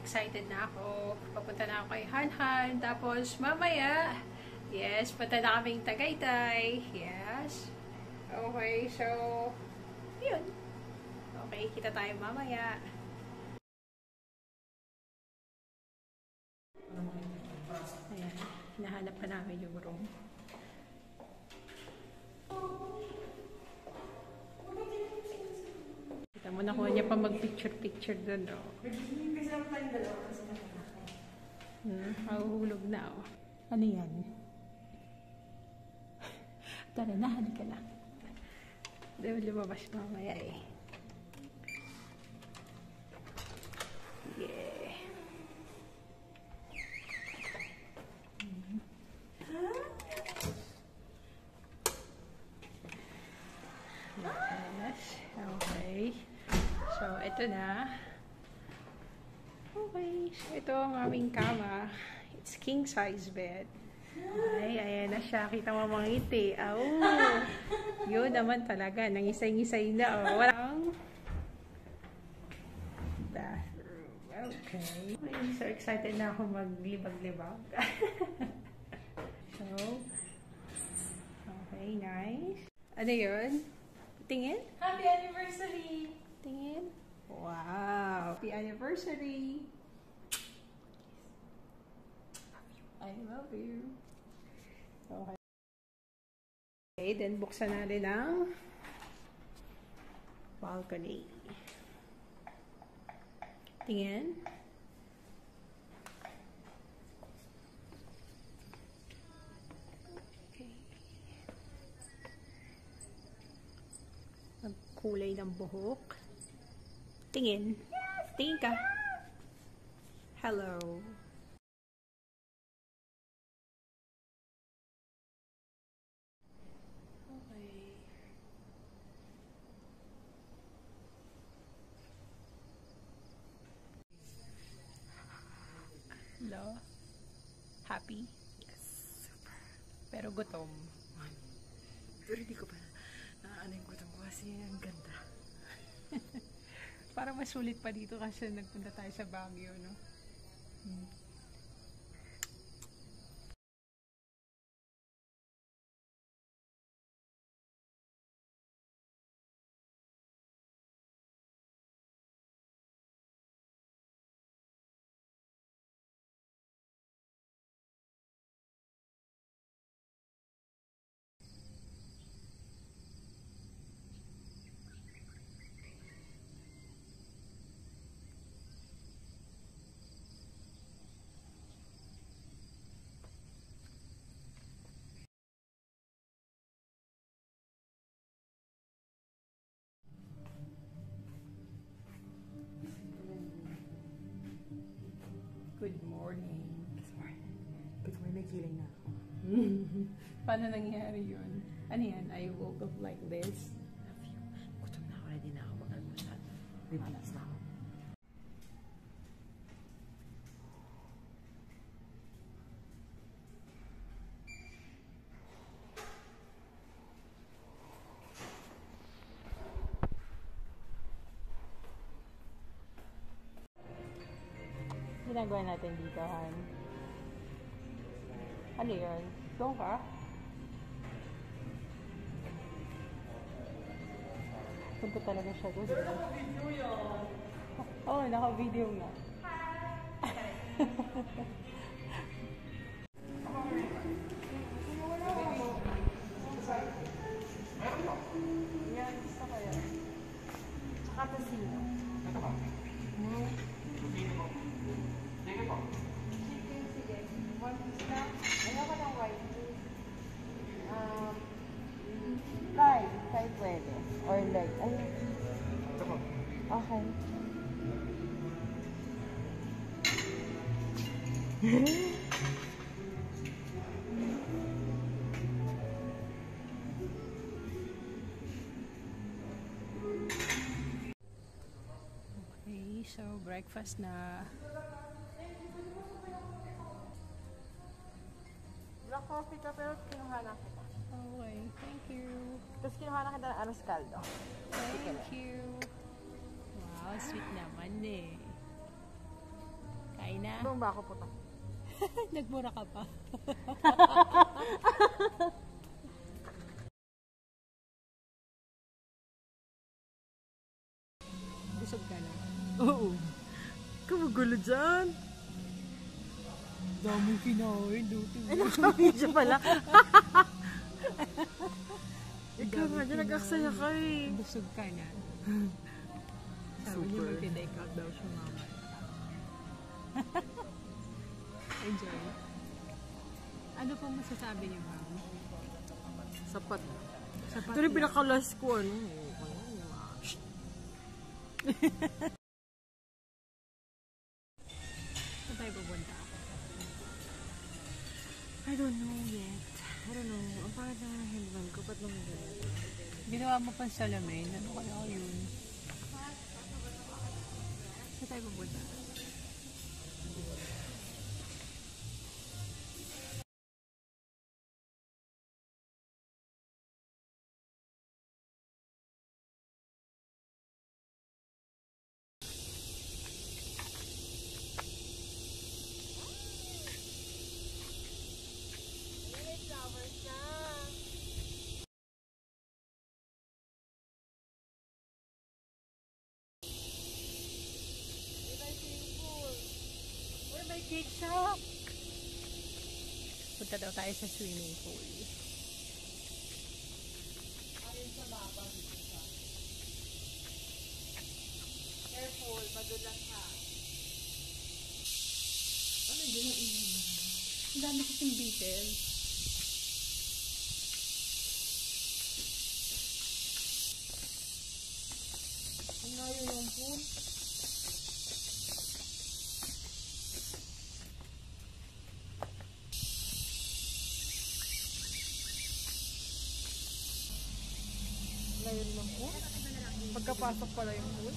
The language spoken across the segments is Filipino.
excited na ako. Papunta na ako kay Hanhan. Tapos, mamaya, yes, punta na kaming Tagaytay. Yes. Okay, so, yun. Okay, kita tayo mamaya. Ayan, hinahanap pa namin yung room. Kita mo, nakuha niya pa mag-picture-picture doon, oh. Mahuhulog na, oh. Ano yan? Tara na, halika na. Dahil lumabas mamaya, eh. Yeah. Yes. Okay. So, ito na. Okay. So, ito ang aming kama. It's king size bed. Ay, ayan na siya. Kita mo mga ngiti. Oh, yun naman talaga. Nangisay-ngisay na. Oh, walang bathroom. Okay. I'm so excited na ako maglibag-libag. So, okay, nice. Ano yun? Tingin? Happy anniversary! Tingin? Wow! Happy anniversary! I love you. Okay. Okay, then buksan natin ang balcony. Tingin? Okay. Ang kulay ng buhok. Tingin? Yes! Tingin ka? Hello. Hello? Happy? Yes, super. Pero gutom. Pero hindi ko pa ano yung gutom ko kasi ang ganda. Parang masulit pa dito kasi nagpunta tayo sa Baguio, no? Good morning. Good morning. Good morning, may killing na ako. Paano nangyari yun? Ano yan? I woke up like this. Love you. Gutom na ako, ready na ako mag-almusal. Relax na ako. Ginagawa natin dito, Han. Ano yun? Doon ka? Punta talaga siya doon. Oo, naka-video nga. Yan, gusto ko yan. Tsaka tasino. Ito ba? Sige po. Sige. One piece na. Ayoko ng white piece. Thigh pwede. Or leg. Ayun. Ito po. Okay. Okay, so breakfast na. Black coffee ka pero kinuha na kita. Okay, thank you. Tapos kinuha na kita ng aros caldo. Thank you. Wow, sweet naman eh. niya. Doon ba ako puta? Nagmura ka pa. Busog ka na. Oo. Kamagulo dyan. Daming kinain, duty. Ay, nakamedyo pala. Ikaw nga dyan, nag-aksaya ka eh. Busog ka na. Sabi niya mag-take out daw siya mama. Enjoy. Ano po masasabi niyo, ma'am? Sapat. Sapat Ito rin pinaka-last ko, ano? Saan tayo pupunta? I don't know yet. I don't know. Ang pangat na handbag ko, ba't naman ganito? Ginawa mo pang salamin. Ano kaya yun? Saan tayo pupunta? Cake shop! Punta daw tayo sa swimming pool. Careful, madulas ka. Ano yun ang ingay mo? Ang dami kasing beetles. Ang layo ng pool. Layo ng pool? Pagkapasok pala yung pool?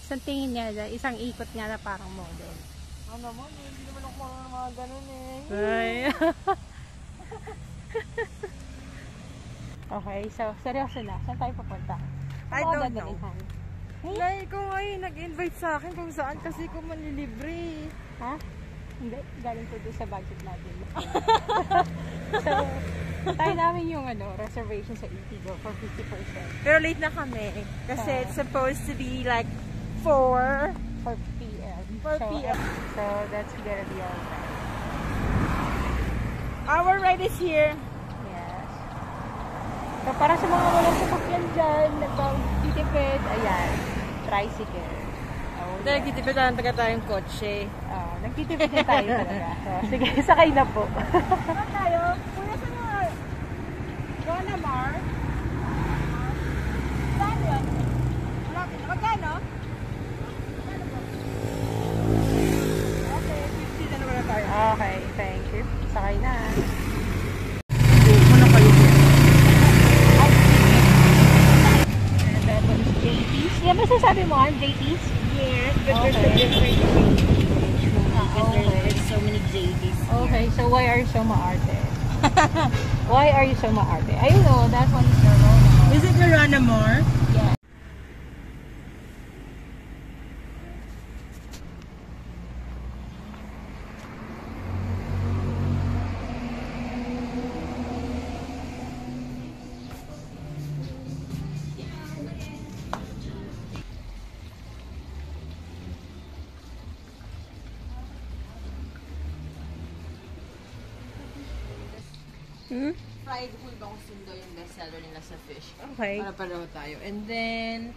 Sa tingin niya, isang ikot niya na parang model. Ano naman, hindi naman ako marunong ng mga ganun eh. Ay. Okay, so seryoso na. Saan tayo pupunta? I Ano don't dadalhin, know. Han? Nay, ikaw nga eh, nag-invite sa akin kung saan kasi ko manlilibre. Ha? Hindi, galing ko doon sa budget natin. So, tayo namin yung reservation sa Eatigo for 50%. Pero late na kami kasi it's supposed to be like 4 For PM. 4 p.m. So, that's gonna be all right. Our ride is here. Yes. So, para sa mga walang sasakyan dyan, nagpapitipid, ayan, tricycle. Oh, yeah. Nagtitipid lang taga tayong kotse. Nagtitipid din tayo talaga. So, sige, sakay na po. Saan tayo? Kuya, saan nga? Rona Mar? Saan yun? Malapit na. Magkano? Okay, 50 na naman na tayo. Okay, thank you. Sakay na. Muna kayo dyan. And then, what is JT's? Yan ba sasabi mo, Han? JT's? Yes, but there's a Okay. different age. Okay. There's so many JDs. Okay, so why are you so maarte? Why are you so maarte? Ayun o, that one is your Rona. Is it the Rona Mar? Yeah. Fried whole bangsundo yung bestseller nila sa fish. Okay. Para pareho tayo. And then,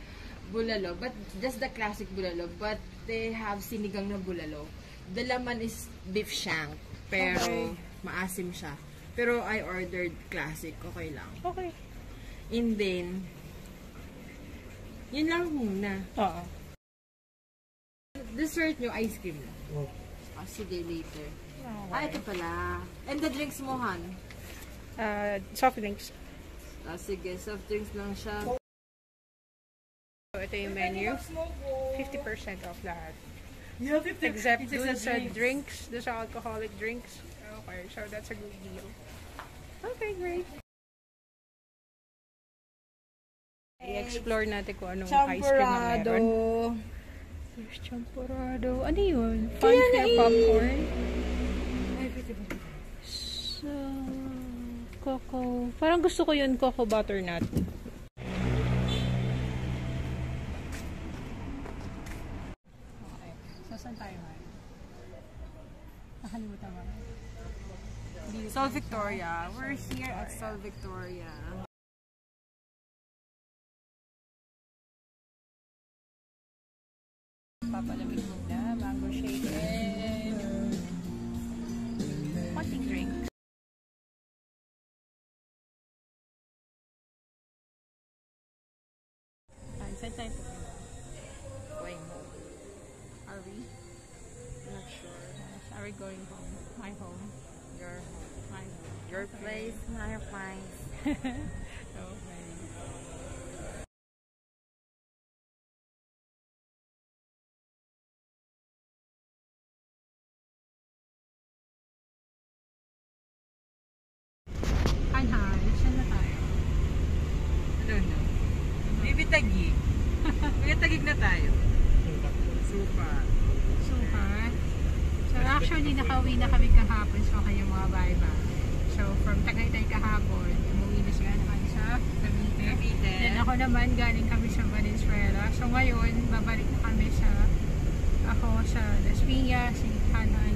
bulalo. But just the classic bulalo. But they have sinigang na bulalo. The laman is beef shank. Pero, Okay. maasim siya. Pero I ordered classic. Okay lang. Okay. And then, yun lang muna. Oo. Dessert nyo, ice cream. Sige, later. Ah, ito pala. And the drinks mo, Han? Soft drinks. Sige, soft drinks lang siya. So, ito yung menu. 50% off lahat. Yeah, 50. Except It's dun just sa drinks. drinks, dun sa alcoholic drinks. Okay, so that's a good deal. Okay, great. I-explore natin kung anong ice cream na Champorado. meron. There's champorado. Ano yun? Funfair popcorn? So, cocoa. Parang gusto ko yun, cocoa butternut. Okay. So, saan tayo man? Nakalimutan mo. Sol Victoria. We're here at Sol Victoria. Papalamig muna. Mango shake and konting drink. Saan tayo pupunta? Going home. Are we? Not sure. Are we going home? My home. Your home. My home. Your place, my place. Okay. Han-han, saan na tayo? I don't know. Maybe Taguig. Maybe Taguig na tayo. Super. Super. So actually, nakauwi na kami kahapon so kayo mga bye-bye. So from Tagaytay kahapon, umuwi na siya naman sa Cavite. Cavite. Then ako naman, galing kami sa Valenzuela. So ngayon, babalik na kami sa Las Piñas, si Han-han